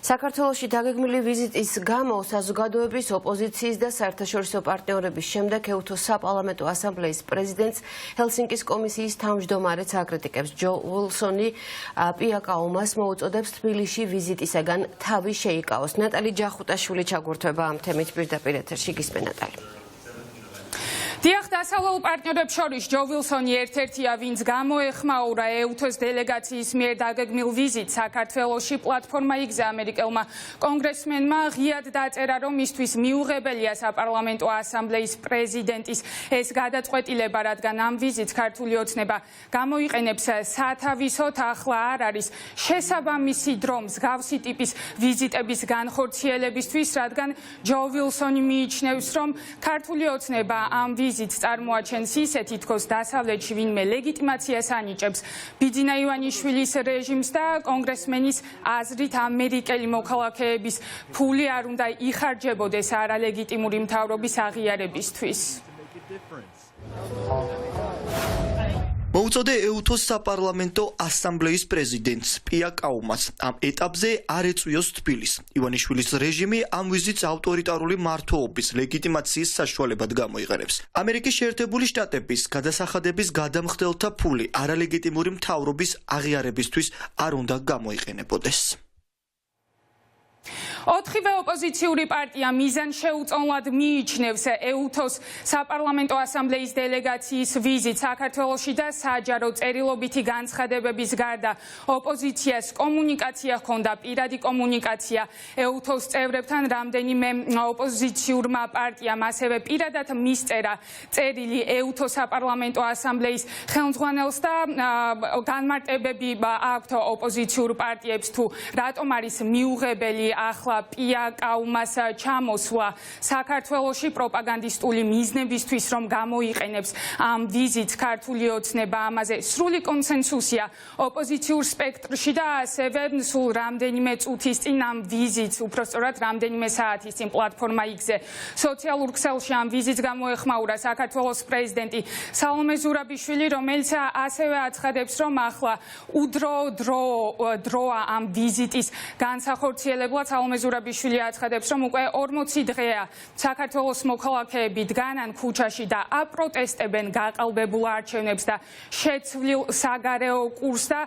საქართველოში დაგეგმილი ვიზიტის გამო საზოგადოების, ოპოზიციის და საერთაშორისო პარტნიორების შემდეგ ეუთოს საპარლამენტო ასამბლეის პრეზიდენტს ჰელსინკის კომისიის თავმჯდომარედ აკრიტიკებს. ჯო უილსონი პიაკაუმას მოუწოდებს თბილისში ვიზიტისაგან თავი შეიკავოს. ნატალი ჯახუტაშვილი ჩაგურთვება ამ თემით პირდაპირ ეთერში. გისმენ ნატალი. დიახ, დასავლელ პარტნიორებს შორის ჯო უილსონი ერთ-ერთია, ვინც გამოეხმაურა ეუთოს დელეგაციის მიერ დაგეგმილ ვიზიტს საქართველოში. პლატფორმა იგზა ამერიკელმა კონგრესმენმა ღიად დაწერა, რომ მისთვის მიუღებელია საპარლამენტო ასამბლეის პრეზიდენტის ეს გადაწყვეტილება, რადგან ამ ვიზიტს ქართული ოცნება გამოიყენებს სათავისოდ. ახლა არ არის შესაბამისი დრო მსგავსი ტიპის ვიზიტების განხორციელებისთვის, რადგან ჯო უილსონი მიიჩნევს, რომ ქართული ოცნება ამ ვიზიტს წარმოაჩენს ისე, თითქოს დასავლეთში ვინმე ლეგიტიმაციას ანიჭებს ბიძინა ივანიშვილის რეჟიმს და კონგრესმენის აზრით ამერიკელი მოქალაქეების ფული არ უნდა იხარჯებოდეს არალეგიტიმური მთავრობის აღიარებისთვის. მოუწოდე ეუთოს საპარლამენტო ასამბლეის პრეზიდენტს პიაკაუმას ამ ეტაპზე არ ეწვიოს თბილისს. ივანიშვილის რეჟიმი ამ ვიზიტს ავტორიტარული მმართველობის ლეგიტიმაციის საშუალებად გამოიყენებს. ამერიკის შეერთებული შტატების გადასახადების გადამხდელთა ფული არალეგიტიმური მთავრობის აღიარებისთვის არ უნდა გამოიყენებოდეს. ოთხივე ოპოზიციური პარტია მიზანშეუწონლად მიიჩნევს ეუთოს საპარლამენტო ასამბლეის დელეგაციის ვიზიტს საქართველოში და საჯარო წერილობითი განცხადებების გარდა ოპოზიციას კომუნიკაცია ჰქონდა, პირადი კომუნიკაცია ეუთოს წევრებთან. რამდენიმე ოპოზიციურმა პარტიამ ასევე პირადად მისწერა წერილი ეუთოს საპარლამენტო ასამბლეის ხელმძღვანელს და განმარტებები აქვთ ოპოზიციურ პარტიებს თუ რატომ არის მიუღებელი ახლა პიაკაუმას ჩამოსვლა საქართველოში პროპაგანდისტული მიზნებისთვის, რომ გამოიყენებს ამ ვიზიტს ქართული ოცნება. ამაზე სრული კონსენსუსია ოპოზიციურ სპექტრში და ასევე სულ რამდენიმე წუთის წინ ამ ვიზიტს, უпростоრად რამდენიმე საათის წინ პლატფორმა იგზე სოციალურ ქსელში ამ ვიზიტს გამოეხმაურა საქართველოს პრეზიდენტი სალომე ზურაბიშვილი, რომელიც ასევე აცხადებს, რომ ახლა დროა ამ ვიზიტის განსახორციელებლად. სალომე ზურაბიშვილი აცხადებს, რომ უკვე 40 დღეა საქართველოს მოქალაქეები დგანან ქუჩაში და აპროტესტებენ გაყალბებულ არჩევნებს და შეცვლილ საგარეო კურსს და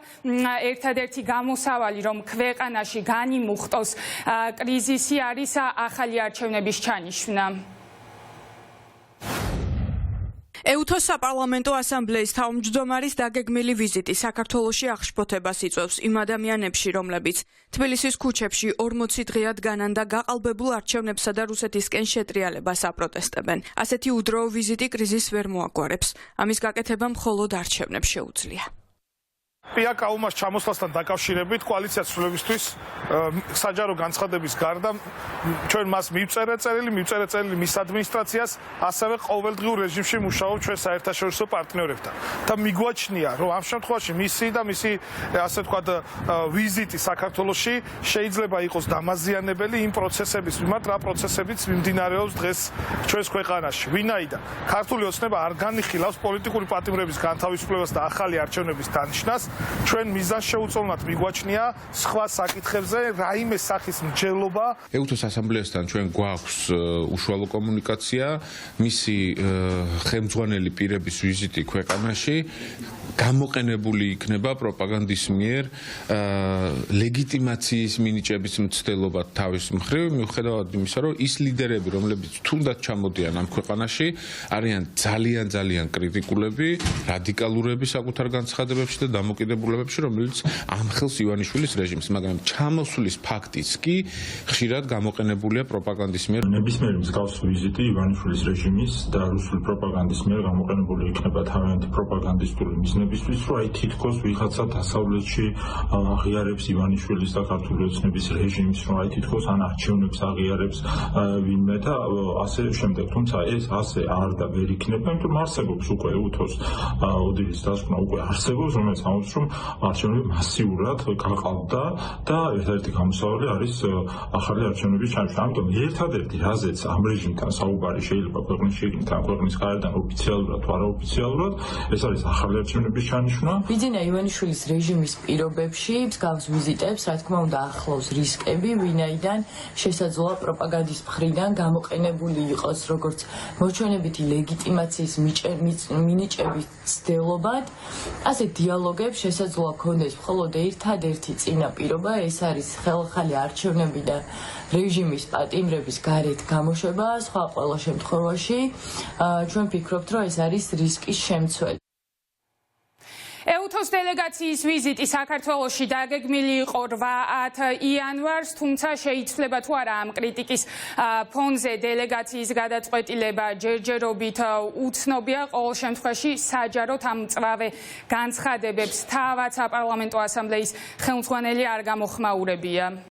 ერთადერთი გამოსავალი, რომ ქვეყანაში განიმუხტოს კრიზისი, არის ახალი არჩევნების ჩანიშვნა. ეუთოს საპარლამენტო ასამბლეის თავმჯდომარის დაგეგმილი ვიზიტი საქართველოში აღშფოთებას იწვევს იმ ადამიანებში, რომლებიც თბილისის ქუჩებში 40 დღეა დგანან და გაყალბებულ არჩევნებსა და რუსეთისკენ შეტრიალებას აპროტესტებენ. ასეთი უდროო ვიზიტი კრიზისს ვერ მოაგვარებს. ამის გაკეთება მხოლოდ არჩევნებს შეუძლია. პიაკაუმას ჩამოსვლასთან დაკავშირებით კოალიციას ცვლილებისთვის საჯარო განცხადების გარდა ჩვენ მას მივწერეთ წერილი მის ადმინისტრაციას, ასევე ყოველდღიურ რეჟიმში მუშაობ ჩვენ საერთაშორისო პარტნიორებთან. და მიგვაჩნია, რომ ამ შემთხვევაში მისი ასე ვთქვათ ვიზიტი საქართველოში შეიძლება იყოს დამაზიანებელი იმ პროცესების მიმართ, რა პროცესებიც მიმდინარეობს დღეს ჩვენს ქვეყანაში. ვინაიდან ქართული ოცნება არ განიხილავს პოლიტიკური პატიმრების განთავისუფლებას და ახალი არჩევნების დანიშნას, ჩვენ მიზანშეუწონლად მიგვაჩნია სხვა საკითხებზე რაიმე სახის მსჯელობა. ეუთოს ასამბლეასთან ჩვენ გვაქვს უშუალო კომუნიკაცია, მისი ხელმძღვანელი პირების ვიზიტი ქვეყანაში გამოყენებული იქნება პროპაგანდის მიერ ლეგიტიმაციის მინიჭების მცდელობა თავის მხრივ, მიუხედავად იმისა, რომ ის ლიდერები, რომლებიც თუნდაც ჩამოდიან ამ ქვეყანაში, არიან ძალიან კრიტიკულები, რადიკალურები საკუთარ განცხადებებში და დამოკიდებულებებში, რომელიც ამხელს ივანიშვილის რეჟიმს, მაგრამ ჩამოსვლის ფაქტიც კი ხშირად გამოყენებულია პროპაგანდის მიერ. ნებისმიერი მსგავსი ვიზიტი ივანიშვილის რეჟიმის და რუსული პროპაგანდის მიერ გამოყენებული იქნება თავიანთი პროპაგანდისტული მიზნებისთვის, რომ აი თითქოს ვიღაცა დასავლეთში აღიარებს ივანიშვილის და ქართული ოცნების რეჟიმს, რომ აი თითქოს ან არჩევნებს აღიარებს ვინმე და ასე შემდეგ. თუმცა ეს ასე არ და ვერ იქნება, იმიტომ რომ არსებობს უკვე ეუთოს ოდირის დასკვნა უკვე არსებობს, რომელიც ამის რომ არჩევნები მასიურად გაყალბდა და ერთ-ერთი გამოსავალი არის ახალი არჩევნების ჩამოშვა. ამიტომ ერთადერთი რაზეც ამ რეჟიმთან საუბარი შეიძლება ქვეყნის შიგნით ან ქვეყნის გარედან ოფიციალურად თუ არაოფიციალურად ეს არის ახალი არჩევნების ჩანიშვნა. ბიძინა ივანიშვილის რეჟიმის პირობებში მსგავს ვიზიტებს, რა თქმა უნდა, ახლავს რისკები, ვინაიდან შესაძლოა პროპაგანდის მხრიდან გამოყენებული იყოს როგორც მოჩვენებითი ლეგიტიმაციის მინიჭების ცდილობად, ასე დიალოგებს შესაძლოა ქონდეს მხოლოდ ერთადერთი წინაპირობა, ეს არის ხელახალი არჩევნები და რეჟიმის პატიმრების გარეთ გამოშვება, სხვა ყველა შემთხვევაში ჩვენ ვფიქრობთ, რომ ეს არის რისკის შემცველი. ეუთოს დელეგაციის ვიზიტი საქართველოში დაგეგმილი იყო 8 იანვარს, თუმცა შეიცვლება თუ არა ამ კრიტიკის ფონზე დელეგაციის გადაწყვეტილება ჯერჯერობით უცნობია, ყოველ შემთხვევაში საჯაროდ ამ მწვავე განცხადებებს თავად საპარლამენტო ასამბლეის ხელმძღვანელი არ გამოხმაურებია.